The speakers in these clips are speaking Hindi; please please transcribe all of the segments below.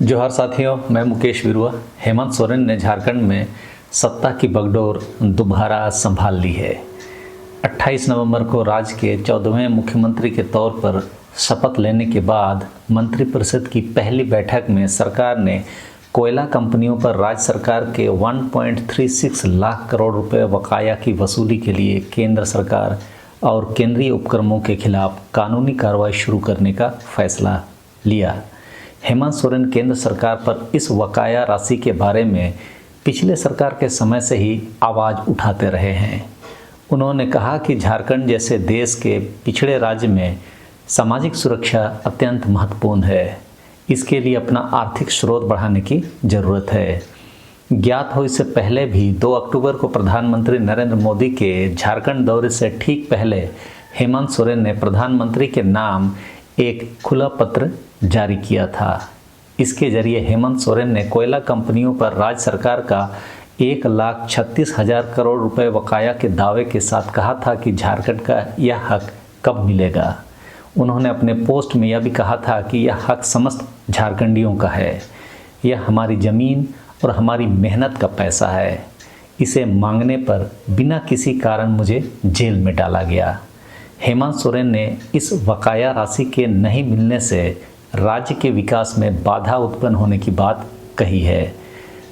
जोहार साथियों, मैं मुकेश विरुआ। हेमंत सोरेन ने झारखंड में सत्ता की बागडोर दोबारा संभाल ली है। 28 नवंबर को राज्य के 14वें मुख्यमंत्री के तौर पर शपथ लेने के बाद मंत्रिपरिषद की पहली बैठक में सरकार ने कोयला कंपनियों पर राज्य सरकार के 1.36 लाख करोड़ रुपए बकाया की वसूली के लिए केंद्र सरकार और केंद्रीय उपक्रमों के खिलाफ कानूनी कार्रवाई शुरू करने का फैसला लिया। हेमंत सोरेन केंद्र सरकार पर इस बकाया राशि के बारे में पिछले सरकार के समय से ही आवाज़ उठाते रहे हैं। उन्होंने कहा कि झारखंड जैसे देश के पिछड़े राज्य में सामाजिक सुरक्षा अत्यंत महत्वपूर्ण है। इसके लिए अपना आर्थिक स्रोत बढ़ाने की ज़रूरत है। ज्ञात हो, इससे पहले भी 2 अक्टूबर को प्रधानमंत्री नरेंद्र मोदी के झारखंड दौरे से ठीक पहले हेमंत सोरेन ने प्रधानमंत्री के नाम एक खुला पत्र जारी किया था। इसके जरिए हेमंत सोरेन ने कोयला कंपनियों पर राज्य सरकार का 1,36,000 करोड़ रुपए बकाया के दावे के साथ कहा था कि झारखंड का यह हक कब मिलेगा। उन्होंने अपने पोस्ट में यह भी कहा था कि यह हक समस्त झारखंडियों का है। यह हमारी ज़मीन और हमारी मेहनत का पैसा है। इसे मांगने पर बिना किसी कारण मुझे जेल में डाला गया। हेमंत सोरेन ने इस बकाया राशि के नहीं मिलने से राज्य के विकास में बाधा उत्पन्न होने की बात कही है।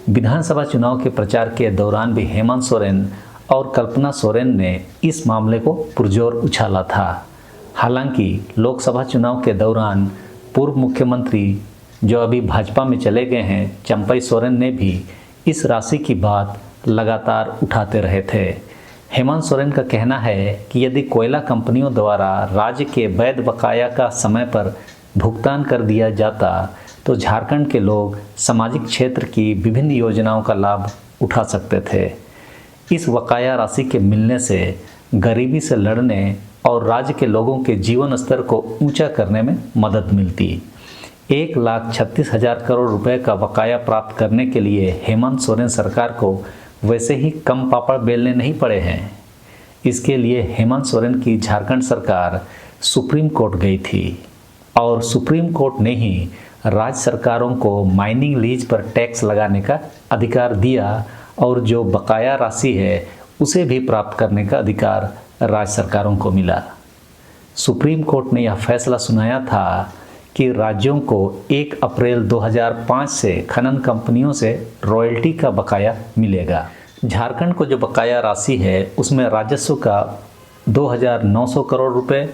विधानसभा चुनाव के प्रचार के दौरान भी हेमंत सोरेन और कल्पना सोरेन ने इस मामले को पुरजोर उछाला था। हालांकि लोकसभा चुनाव के दौरान पूर्व मुख्यमंत्री जो अभी भाजपा में चले गए हैं, चंपई सोरेन ने भी इस राशि की बात लगातार उठाते रहे थे। हेमंत सोरेन का कहना है कि यदि कोयला कंपनियों द्वारा राज्य के वैध बकाया का समय पर भुगतान कर दिया जाता तो झारखंड के लोग सामाजिक क्षेत्र की विभिन्न योजनाओं का लाभ उठा सकते थे। इस बकाया राशि के मिलने से गरीबी से लड़ने और राज्य के लोगों के जीवन स्तर को ऊंचा करने में मदद मिलती। 1,36,000 करोड़ रुपए का बकाया प्राप्त करने के लिए हेमंत सोरेन सरकार को वैसे ही कम पापड़ बेलने नहीं पड़े हैं। इसके लिए हेमंत सोरेन की झारखंड सरकार सुप्रीम कोर्ट गई थी और सुप्रीम कोर्ट ने ही राज्य सरकारों को माइनिंग लीज पर टैक्स लगाने का अधिकार दिया और जो बकाया राशि है उसे भी प्राप्त करने का अधिकार राज्य सरकारों को मिला। सुप्रीम कोर्ट ने यह फैसला सुनाया था कि राज्यों को 1 अप्रैल 2005 से खनन कंपनियों से रॉयल्टी का बकाया मिलेगा। झारखंड को जो बकाया राशि है उसमें राजस्व का 2,900 करोड़ रुपए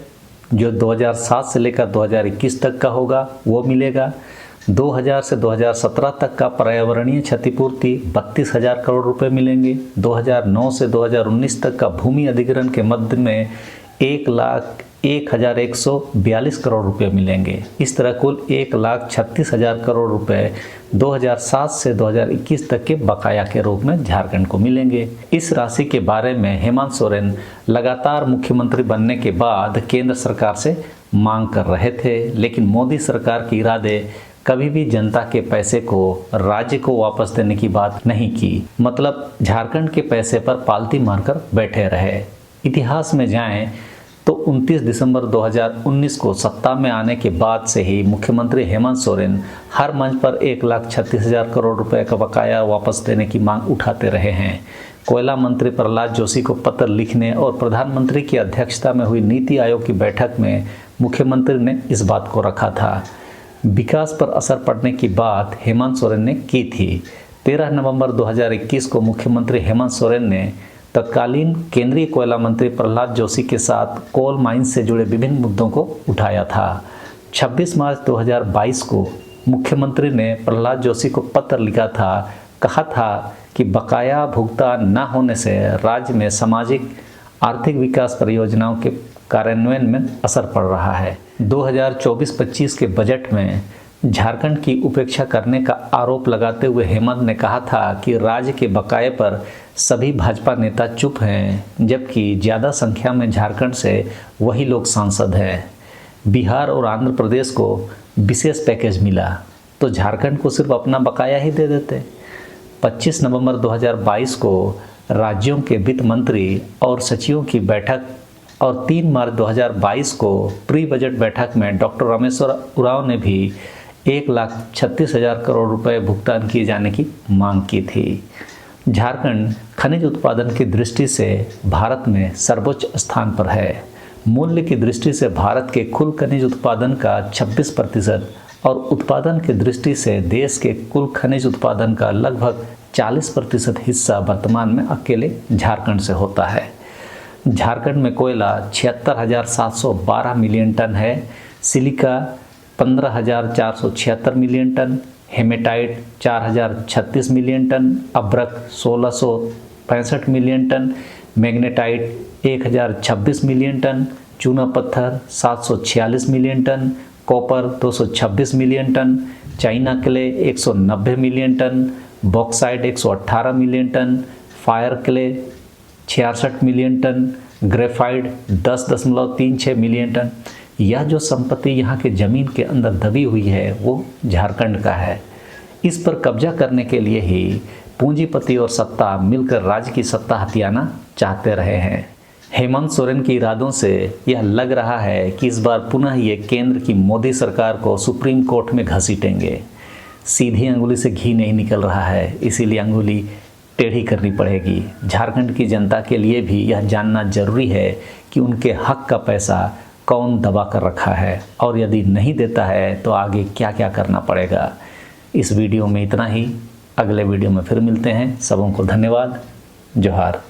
जो 2007 से लेकर 2021 तक का होगा वो मिलेगा। 2000 से 2017 तक का पर्यावरणीय क्षतिपूर्ति 32,000 करोड़ रुपए मिलेंगे। 2009 से 2019 तक का भूमि अधिग्रहण के मध्य में 1,01,142 करोड़ रुपए मिलेंगे। इस तरह कुल 1,36,000 करोड़ रुपए 2007 से 2021 तक के बकाया के रूप में झारखंड को मिलेंगे। इस राशि के बारे में हेमंत सोरेन लगातार मुख्यमंत्री बनने के बाद केंद्र सरकार से मांग कर रहे थे, लेकिन मोदी सरकार के इरादे कभी भी जनता के पैसे को राज्य को वापस देने की बात नहीं की। मतलब झारखंड के पैसे पर पालती मारकर बैठे रहे। इतिहास में जाएं तो 29 दिसंबर 2019 को सत्ता में आने के बाद से ही मुख्यमंत्री हेमंत सोरेन हर मंच पर 1,36,000 करोड़ रुपए का बकाया वापस देने की मांग उठाते रहे हैं। कोयला मंत्री प्रहलाद जोशी को पत्र लिखने और प्रधानमंत्री की अध्यक्षता में हुई नीति आयोग की बैठक में मुख्यमंत्री ने इस बात को रखा था। विकास पर असर पड़ने की बात हेमंत सोरेन ने की थी। 13 नवंबर 2021 को मुख्यमंत्री हेमंत सोरेन ने तत्कालीन केंद्रीय कोयला मंत्री प्रहलाद जोशी के साथ कोल माइंस से जुड़े विभिन्न मुद्दों को उठाया था। 26 मार्च 2022 को मुख्यमंत्री ने प्रहलाद जोशी को पत्र लिखा था। कहा था कि बकाया भुगतान न होने से राज्य में सामाजिक आर्थिक विकास परियोजनाओं के कार्यान्वयन में असर पड़ रहा है। 2024-25 के बजट में झारखंड की उपेक्षा करने का आरोप लगाते हुए हेमंत ने कहा था कि राज्य के बकाये पर सभी भाजपा नेता चुप हैं, जबकि ज़्यादा संख्या में झारखंड से वही लोग सांसद हैं। बिहार और आंध्र प्रदेश को विशेष पैकेज मिला तो झारखंड को सिर्फ अपना बकाया ही दे देते। 25 नवंबर 2022 को राज्यों के वित्त मंत्री और सचिवों की बैठक और 3 मार्च 2022 को प्री बजट बैठक में डॉक्टर रामेश्वर उरांव ने भी 1,36,000 करोड़ रुपए भुगतान किए जाने की मांग की थी। झारखंड खनिज उत्पादन की दृष्टि से भारत में सर्वोच्च स्थान पर है। मूल्य की दृष्टि से भारत के कुल खनिज उत्पादन का 26% और उत्पादन की दृष्टि से देश के कुल खनिज उत्पादन का लगभग 40% हिस्सा वर्तमान में अकेले झारखंड से होता है। झारखंड में कोयला 76,712 मिलियन टन है, silica 15,476 million ton, hematite 4,036 million ton, अभ्रक 1,665 million ton, magnetite 1,026 million ton, चूना पत्थर 746 million ton, copper 226 million ton, china clay 190 million ton, bauxite 118 million ton, fire clay 66 million ton, graphite 10.36 million ton. यह जो संपत्ति यहाँ के ज़मीन के अंदर दबी हुई है वो झारखंड का है। इस पर कब्जा करने के लिए ही पूंजीपति और सत्ता मिलकर राज्य की सत्ता हथियाना चाहते रहे हैं। हेमंत सोरेन के इरादों से यह लग रहा है कि इस बार पुनः ये केंद्र की मोदी सरकार को सुप्रीम कोर्ट में घसीटेंगे। सीधी अंगुली से घी नहीं निकल रहा है, इसीलिए अंगुली टेढ़ी करनी पड़ेगी। झारखंड की जनता के लिए भी यह जानना जरूरी है कि उनके हक का पैसा कौन दबा कर रखा है और यदि नहीं देता है तो आगे क्या क्या करना पड़ेगा। इस वीडियो में इतना ही। अगले वीडियो में फिर मिलते हैं। सबों को धन्यवाद। जोहार।